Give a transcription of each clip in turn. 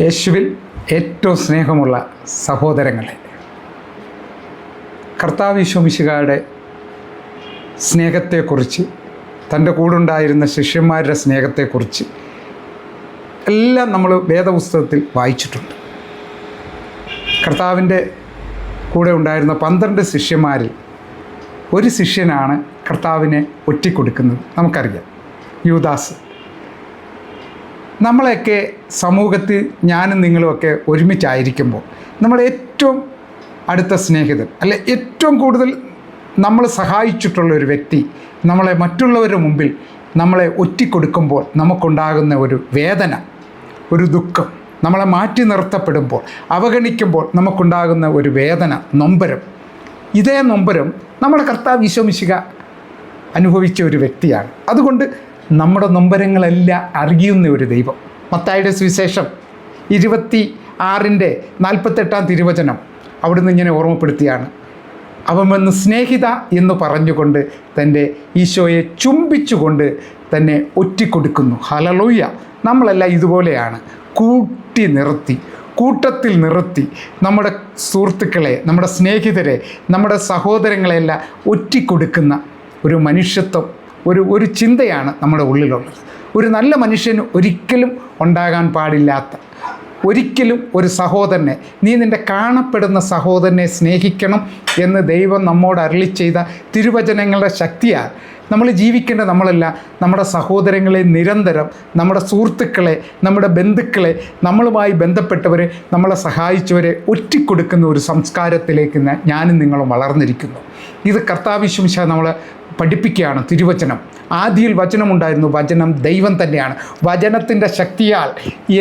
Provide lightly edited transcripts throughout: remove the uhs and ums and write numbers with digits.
യേശുവിൽ ഏറ്റവും സ്നേഹമുള്ള സഹോദരങ്ങളെ, കർത്താവ് ഈശോ മിശിഹായുടെ സ്നേഹത്തെക്കുറിച്ച്, തൻ്റെ കൂടെയുണ്ടായിരുന്ന ശിഷ്യന്മാരുടെ സ്നേഹത്തെക്കുറിച്ച് എല്ലാം നമ്മൾ വേദപുസ്തകത്തിൽ വായിച്ചിട്ടുണ്ട്. കർത്താവിൻ്റെ കൂടെ ഉണ്ടായിരുന്ന 12 ശിഷ്യന്മാരിൽ ഒരു ശിഷ്യനാണ് കർത്താവിനെ ഒറ്റിക്കൊടുക്കുന്നത്. നമുക്കറിയാം, യൂദാസ്. നമ്മളെയൊക്കെ സമൂഹത്തിൽ ഞാനും നിങ്ങളുമൊക്കെ ഒരുമിച്ചായിരിക്കുമ്പോൾ നമ്മുടെ ഏറ്റവും അടുത്ത സ്നേഹിതൻ, അല്ലെ ഏറ്റവും കൂടുതൽ നമ്മൾ സഹായിച്ചിട്ടുള്ള ഒരു വ്യക്തി നമ്മളെ മറ്റുള്ളവരുടെ മുമ്പിൽ നമ്മളെ ഒറ്റിക്കൊടുക്കുമ്പോൾ നമുക്കുണ്ടാകുന്ന ഒരു വേദന, ഒരു ദുഃഖം, നമ്മളെ മാറ്റി നിർത്തപ്പെടുമ്പോൾ, അവഗണിക്കുമ്പോൾ നമുക്കുണ്ടാകുന്ന ഒരു വേദന, നൊമ്പരം. ഇതേ നൊമ്പരം നമ്മുടെ കർത്താവ് ഈശോ മിശിഹാ അനുഭവിച്ച ഒരു വ്യക്തിയാണ്. അതുകൊണ്ട് നമ്മുടെ നൊമ്പരങ്ങളെല്ലാം അറിയുന്ന ഒരു ദൈവം. മത്തായിയുടെ സുവിശേഷം 26:48 തിരുവചനം അവിടുന്ന് ഇങ്ങനെ ഓർമ്മപ്പെടുത്തിയാണ്: അവൻ വന്ന് സ്നേഹിത എന്ന് പറഞ്ഞുകൊണ്ട് തൻ്റെ ഈശോയെ ചുംബിച്ചുകൊണ്ട് തന്നെ ഒറ്റിക്കൊടുക്കുന്നു. ഹല്ലേലൂയ! നമ്മളെല്ലാം ഇതുപോലെയാണ്. കൂട്ടത്തിൽ നിർത്തി നമ്മുടെ സുഹൃത്തുക്കളെ, നമ്മുടെ സ്നേഹിതരെ, നമ്മുടെ സഹോദരങ്ങളെല്ലാം ഒറ്റിക്കൊടുക്കുന്ന ഒരു മനുഷ്യത്വം, ഒരു ചിന്തയാണ് നമ്മുടെ ഉള്ളിലുള്ളത്. ഒരു നല്ല മനുഷ്യന് ഒരിക്കലും ഉണ്ടാകാൻ പാടില്ലാത്ത, ഒരിക്കലും ഒരു സഹോദരനെ, നീ നിൻ്റെ കാണപ്പെടുന്ന സഹോദരനെ സ്നേഹിക്കണം എന്ന് ദൈവം നമ്മോട് അരുളി ചെയ്ത തിരുവചനങ്ങളുടെ ശക്തിയാൽ നമ്മൾ ജീവിക്കേണ്ട നമ്മളല്ല, നമ്മുടെ സഹോദരങ്ങളെ നിരന്തരം, നമ്മുടെ സുഹൃത്തുക്കളെ, നമ്മുടെ ബന്ധുക്കളെ, നമ്മളുമായി ബന്ധപ്പെട്ടവരെ, നമ്മളെ സഹായിച്ചവരെ ഒറ്റിക്കൊടുക്കുന്ന ഒരു സംസ്കാരത്തിലേക്ക് ഞാനും നിങ്ങളും വളർന്നിരിക്കുന്നു. ഇത് കർത്താവ് ഈശോ മിശിഹാ നമ്മളെ പഠിപ്പിക്കുകയാണ്. തിരുവചനം: ആദിയിൽ വചനമുണ്ടായിരുന്നു, വചനം ദൈവം തന്നെയാണ്. വചനത്തിൻ്റെ ശക്തിയാൽ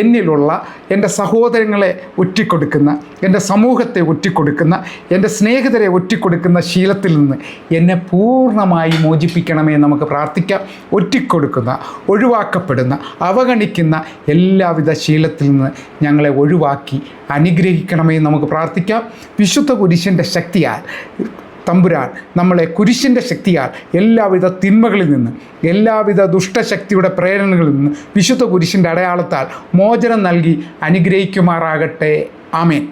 എന്നിലുള്ള എൻ്റെ സഹോദരങ്ങളെ ഒറ്റിക്കൊടുക്കുന്ന, എൻ്റെ സമൂഹത്തെ ഒറ്റിക്കൊടുക്കുന്ന, എൻ്റെ സ്നേഹിതരെ ഒറ്റിക്കൊടുക്കുന്ന ശീലത്തിൽ നിന്ന് എന്നെ പൂർണ്ണമായി മോചിപ്പിക്കണമേ നമുക്ക് പ്രാർത്ഥിക്കാം. ഒറ്റിക്കൊടുക്കുന്ന, ഒഴിവാക്കപ്പെടുന്ന, അവഗണിക്കുന്ന എല്ലാവിധ ശീലത്തിൽ നിന്ന് ഞങ്ങളെ ഒഴിവാക്കി അനുഗ്രഹിക്കണമേ നമുക്ക് പ്രാർത്ഥിക്കാം. വിശുദ്ധ കുരിശിൻ്റെ ശക്തിയാൽ തമ്പുരാൻ നമ്മളെ കുരിശിൻ്റെ ശക്തിയാൽ എല്ലാവിധ തിന്മകളിൽ നിന്ന്, എല്ലാവിധ ദുഷ്ടശക്തിയുടെ പ്രേരണകളിൽ നിന്ന് വിശുദ്ധ കുരിശിൻ്റെ അടയാളത്താൽ മോചനം നൽകി അനുഗ്രഹിക്കുമാറാകട്ടെ. ആമേൻ.